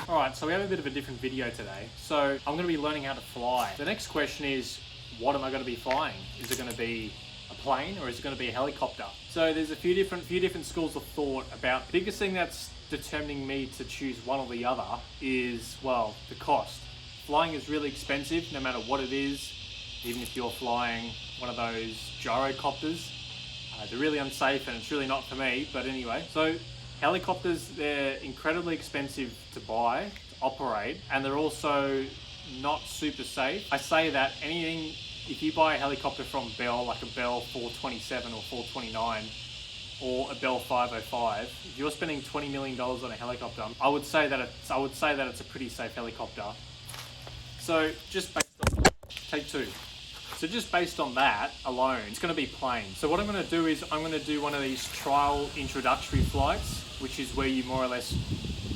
Alright, so we have a bit of a different video today. So I'm going to be learning how to fly. The next question is, what am I going to be flying? Is it going to be a plane or is it going to be a helicopter? So there's a few different schools of thought about. The biggest thing that's determining me to choose one or the other is, well, the cost. Flying is really expensive no matter what it is, even if you're flying one of those gyrocopters. They're really unsafe and it's really not for me, but anyway. So helicopters, they're incredibly expensive to buy, to operate, and they're also not super safe. I say that anything, if you buy a helicopter from Bell, like a Bell 427 or 429, or a Bell 505, if you're spending $20 million on a helicopter, I would say that it's a pretty safe helicopter. So just based on, take two. So just based on that alone, it's going to be planes. So what I'm going to do is I'm going to do one of these trial introductory flights, which is where you more or less,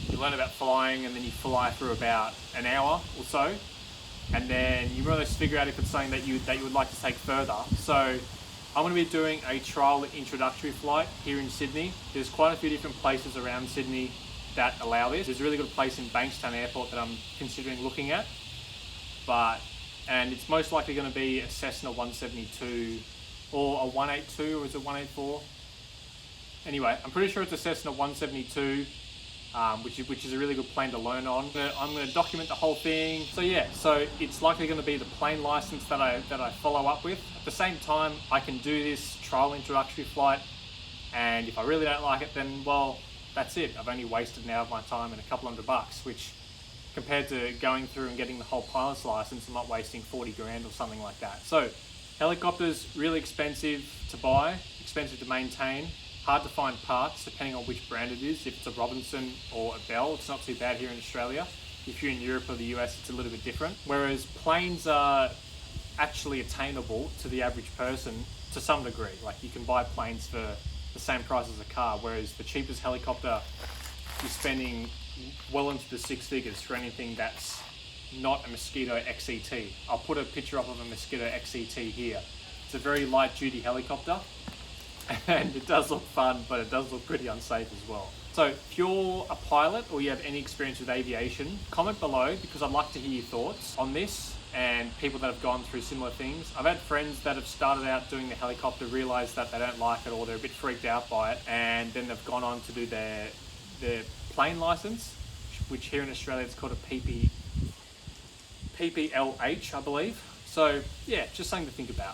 you learn about flying and then you fly for about an hour or so. And then you more or less figure out if it's something that you would like to take further. So I'm going to be doing a trial introductory flight here in Sydney. There's quite a few different places around Sydney that allow this. There's a really good place in Bankstown Airport that I'm considering looking at. And it's most likely going to be a Cessna 172 or a 182, or is it 184? Anyway, I'm pretty sure it's a Cessna 172, which is a really good plane to learn on. I'm going to document the whole thing. So yeah, so it's likely going to be the plane license that I follow up with. At the same time, I can do this trial introductory flight, and if I really don't like it, then well, that's it. I've only wasted an hour of my time and a couple $100, which compared to going through and getting the whole pilot's license, I'm not wasting 40 grand or something like that. So helicopters, really expensive to buy, expensive to maintain, hard to find parts depending on which brand it is. If it's a Robinson or a Bell, it's not too bad here in Australia. If you're in Europe or the US, it's a little bit different. Whereas planes are actually attainable to the average person to some degree. Like you can buy planes for the same price as a car, whereas the cheapest helicopter, you're spending well into the six figures for anything that's not a Mosquito XET. I'll put a picture up of a Mosquito XET here. It's a very light duty helicopter and it does look fun, but it does look pretty unsafe as well. So if you're a pilot or you have any experience with aviation, comment below because I'd like to hear your thoughts on this and people that have gone through similar things. I've had friends that have started out doing the helicopter, realised that they don't like it or they're a bit freaked out by it, and then they've gone on to do their plane license, which here in Australia it's called a PPLH, I believe. So yeah, just something to think about.